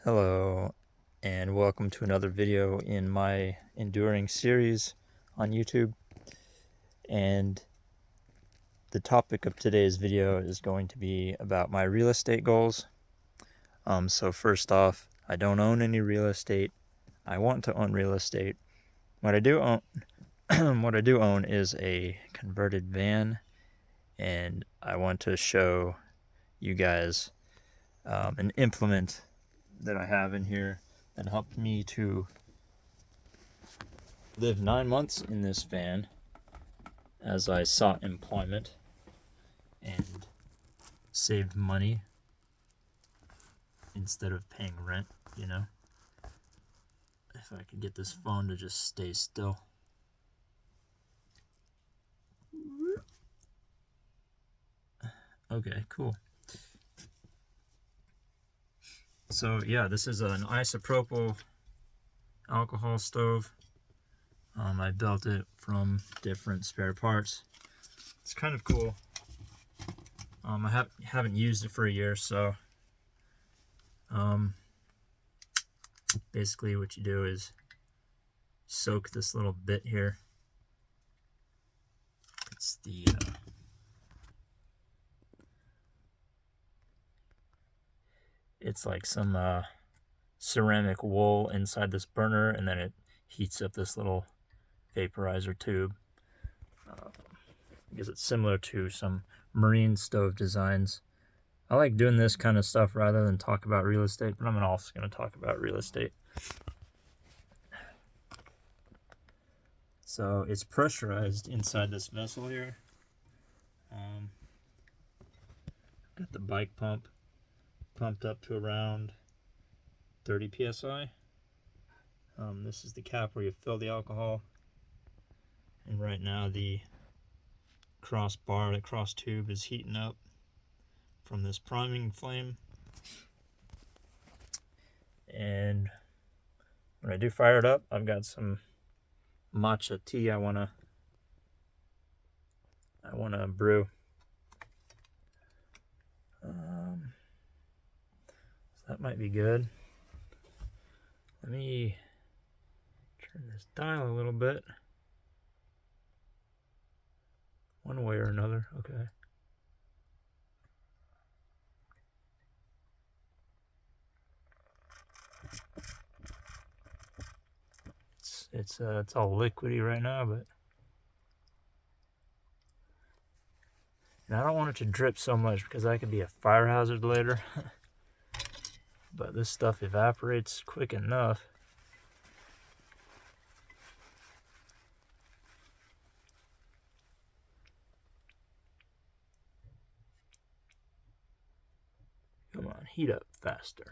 Hello, and welcome to another video in my enduring series on YouTube. And the topic of today's video is going to be about my real estate goals. So first off, I don't own any real estate. I want to own real estate. What I do own, is a converted van, and I want to show you guys an implement that I have in here that helped me to live 9 months in this van as I sought employment and saved money instead of paying rent, you know. If I could get this phone to just stay still. Okay, cool. So yeah, this is an isopropyl alcohol stove. I built it from different spare parts. It's kind of cool. I haven't used it for a year, so basically what you do is soak this little bit here. It's the it's like some ceramic wool inside this burner, and then it heats up this little vaporizer tube. I guess it's similar to some marine stove designs. I like doing this kind of stuff rather than talk about real estate, but I'm also going to talk about real estate. So it's pressurized inside this vessel here. Got the bike pump pumped up to around 30 psi. This is the cap where you fill the alcohol, and right now the crossbar, the cross tube, is heating up from this priming flame. And when I do fire it up, I've got some matcha tea I wanna brew. So that might be good. Let me turn this dial a little bit. One way or another, okay. It's all liquidy right now, but and I don't want it to drip so much because that could be a fire hazard later. But this stuff evaporates quick enough. Come on, heat up faster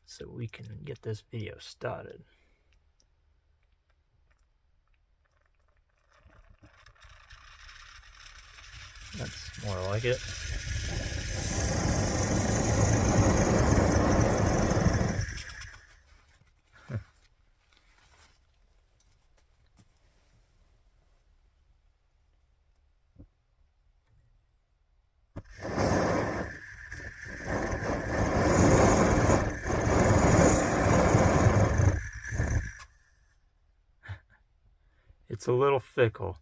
so we can get this video started. That's more like it. It's a little fickle,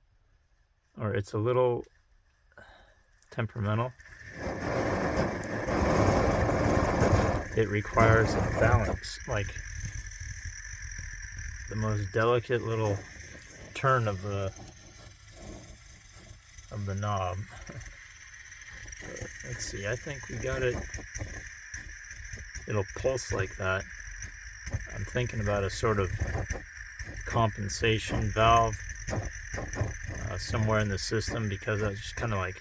or it's a little temperamental. It requires a balance, like the most delicate little turn of the knob. Let's see, I think we got it. It'll pulse like that. I'm thinking about a sort of compensation valve somewhere in the system, because that's just kind of like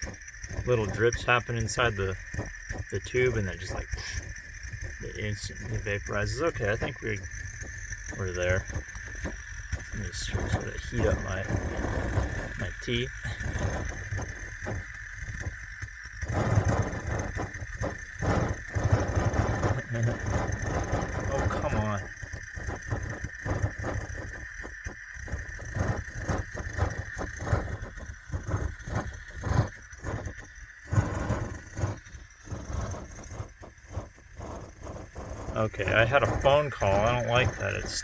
little drips happen inside the tube, and then just like it instantly vaporizes. Okay, I think we're there. Let me just sort of heat up my tea. Oh, come on. Okay, I had a phone call. I don't like that. It's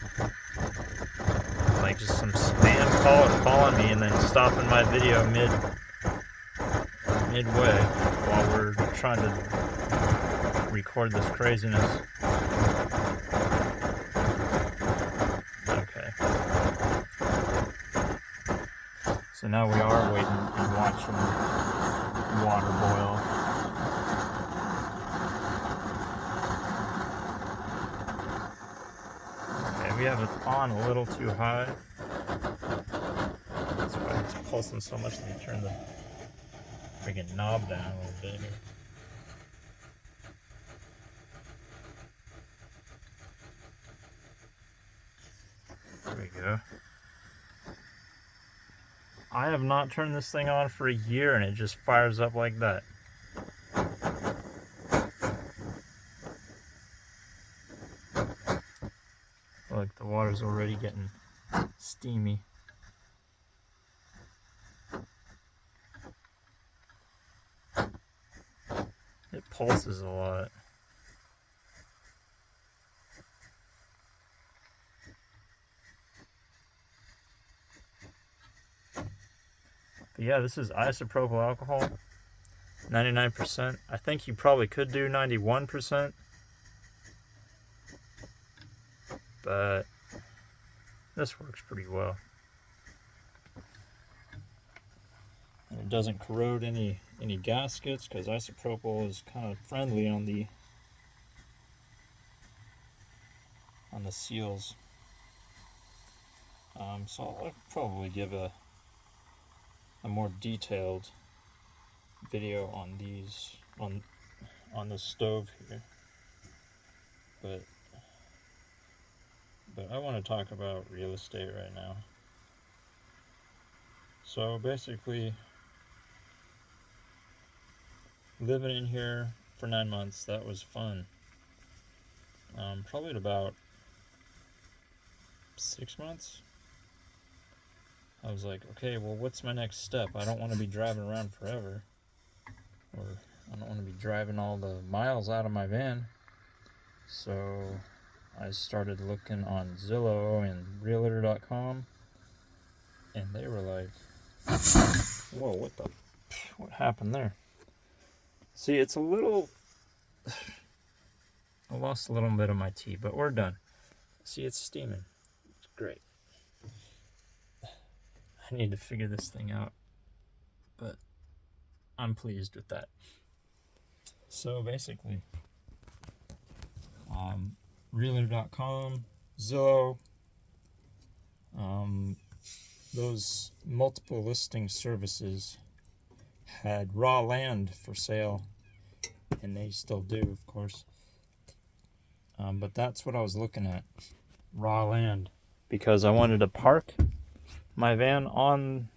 like just some spam caller calling me and then stopping my video midway while we're trying to record this craziness. Okay. So now we are waiting and watching water boil. Okay, we have it on a little too high. That's why it's pulsing so much. Let me turn the freaking knob down a little bit here. There we go. I have not turned this thing on for a year and it just fires up like that. Look, the water's already getting steamy. It pulses a lot. But yeah, this is isopropyl alcohol, 99%. I think you probably could do 91%, but this works pretty well. And it doesn't corrode any gaskets because isopropyl is kind of friendly on the seals. So I'll probably give a more detailed video on these on the stove here, but I want to talk about real estate right now. So basically, living in here for 9 months, that was fun. Probably at about 6 months, I was like, okay, well, what's my next step? I don't want to be driving around forever, or I don't want to be driving all the miles out of my van. So I started looking on Zillow and realtor.com, and they were like, whoa, what happened there? See, it's a little, I lost a little bit of my tea, but we're done. See, it's steaming. It's great. I need to figure this thing out, but I'm pleased with that. So basically, realtor.com, Zillow, those multiple listing services had raw land for sale, and they still do, of course. But that's what I was looking at, raw land, because I wanted to park my van on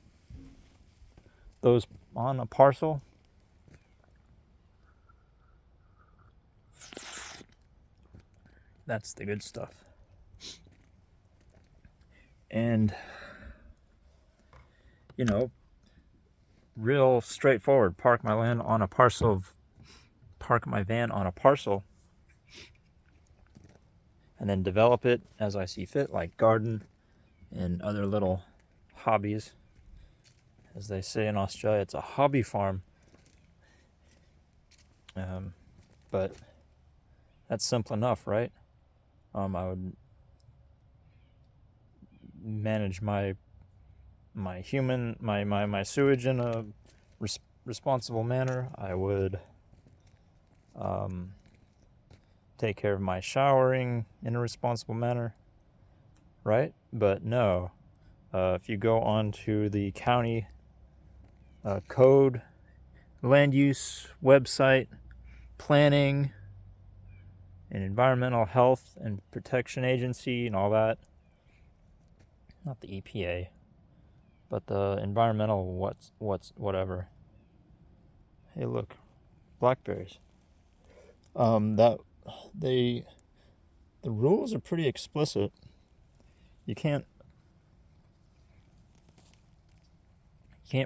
a parcel. That's the good stuff. And you know, real straightforward, park my van on a parcel, and then develop it as I see fit, like garden and other little hobbies. As they say in Australia, it's a hobby farm. But that's simple enough, right? I would manage my sewage in a responsible manner. I would take care of my showering in a responsible manner, right? But no, if you go on to the county code, land use website, planning, and environmental health and protection agency and all that, not the EPA, but the environmental whatever. Hey, look, blackberries. The rules are pretty explicit. You can't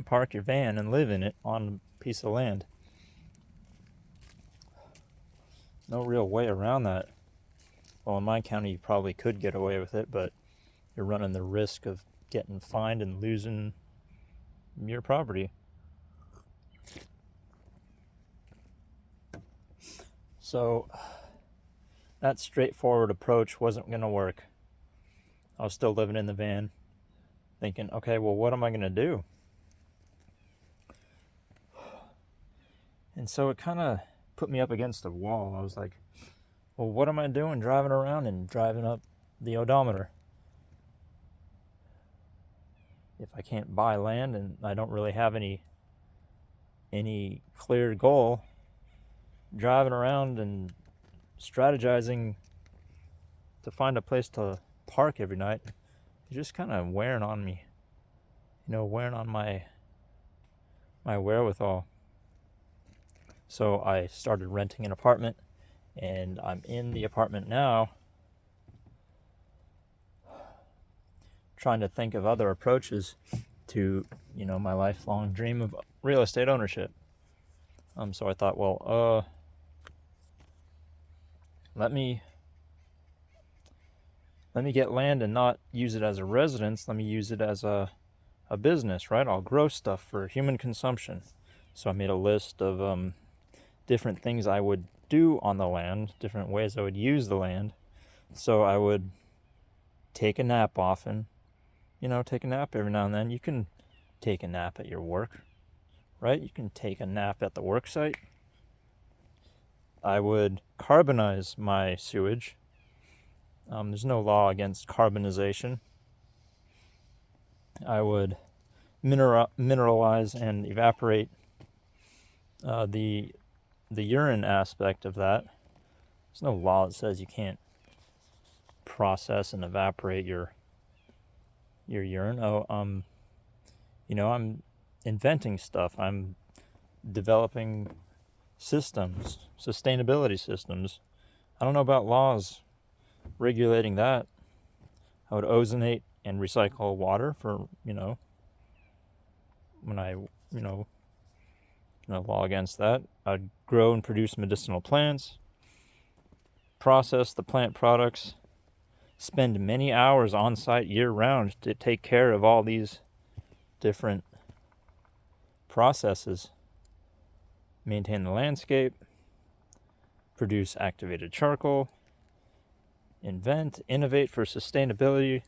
park your van and live in it on a piece of land. No real way around that. Well, in my county, you probably could get away with it, but you're running the risk of getting fined and losing your property. So that straightforward approach wasn't going to work. I was still living in the van, thinking, okay, well, what am I going to do? And so it kind of put me up against a wall. I was like, well, what am I doing driving around and driving up the odometer? If I can't buy land and I don't really have any clear goal, driving around and strategizing to find a place to park every night is just kind of wearing on me, wearing on my wherewithal. So I started renting an apartment, and I'm in the apartment now, trying to think of other approaches to, my lifelong dream of real estate ownership. So I thought, well, let me get land and not use it as a residence. Let me use it as a business, right? I'll grow stuff for human consumption. So I made a list of different things I would do on the land, different ways I would use the land. So I would take a nap often, take a nap every now and then. You can take a nap at your work, right? You can take a nap at the work site. I would carbonize my sewage. There's no law against carbonization. I would mineralize and evaporate the urine aspect of that. There's no law that says you can't process and evaporate your urine. I'm inventing stuff. I'm developing systems, sustainability systems. I don't know about laws regulating that. I would ozonate and recycle water for, when I, no law against that. I'd grow and produce medicinal plants, process the plant products, spend many hours on site year round to take care of all these different processes, maintain the landscape, produce activated charcoal, innovate for sustainability.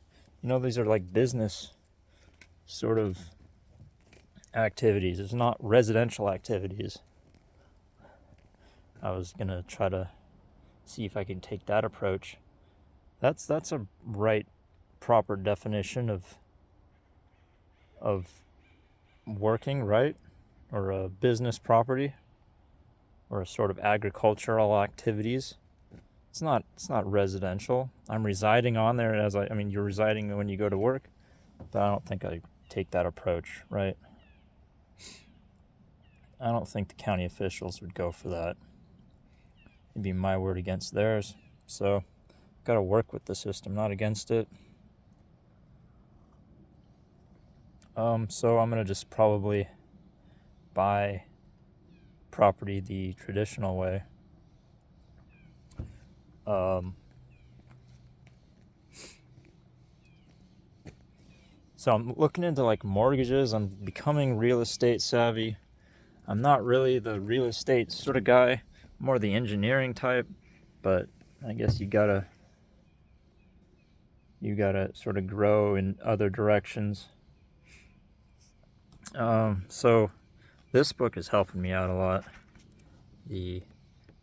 These are like business sort of activities. It's not residential activities. I was going to try to see if I could take that approach. That's a right, proper definition of working, right? Or a business property, or a sort of agricultural activities. It's not residential. I'm residing on there you're residing when you go to work, but I don't think I take that approach, right? I don't think the county officials would go for that. It'd be my word against theirs. So, got to work with the system, not against it. So I'm going to just probably buy property the traditional way. So I'm looking into like mortgages. I'm becoming real estate savvy. I'm not really the real estate sort of guy, more the engineering type, but I guess you gotta sort of grow in other directions. So this book is helping me out a lot. The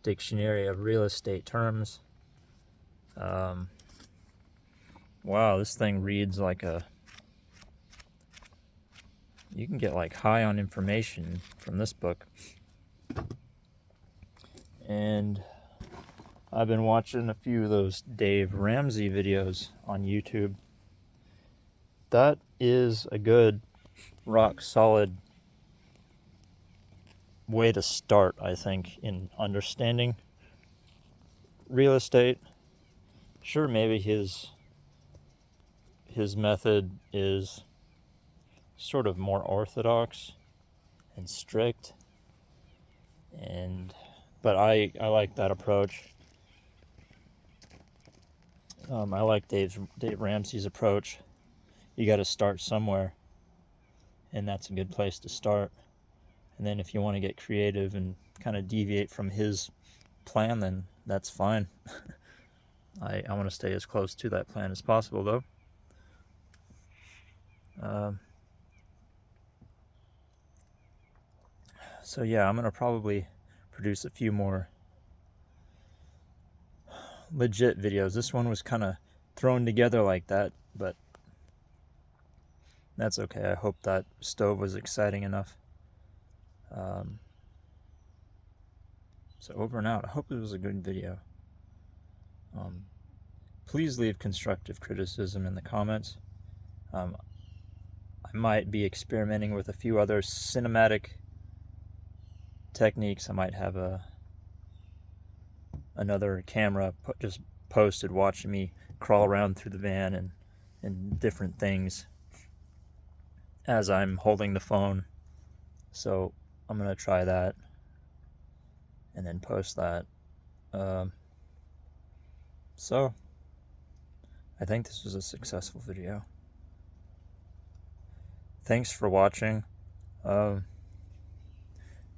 Dictionary of Real Estate Terms. Wow, this thing reads like you can get like high on information from this book. And I've been watching a few of those Dave Ramsey videos on YouTube. That is a good, rock solid way to start, I think, in understanding real estate. Sure, maybe his method is sort of more orthodox and strict, but I like that approach. I like Dave Ramsey's approach. You got to start somewhere, and that's a good place to start. And then if you want to get creative and kind of deviate from his plan, then that's fine. I want to stay as close to that plan as possible, though. So yeah, I'm going to probably produce a few more legit videos. This one was kind of thrown together like that, but that's okay. I hope that stove was exciting enough. So over and out. I hope it was a good video. Please leave constructive criticism in the comments. I might be experimenting with a few other cinematic techniques. I might have another camera just posted watching me crawl around through the van and different things as I'm holding the phone. So I'm gonna try that and then post that. So I think this was a successful video. Thanks for watching.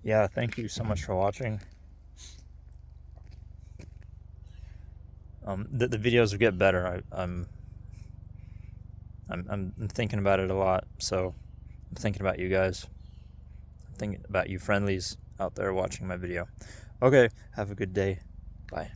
Yeah, thank you so much for watching. The videos will get better. I'm thinking about it a lot, so I'm thinking about you guys. I'm thinking about you friendlies out there watching my video. Okay, have a good day. Bye.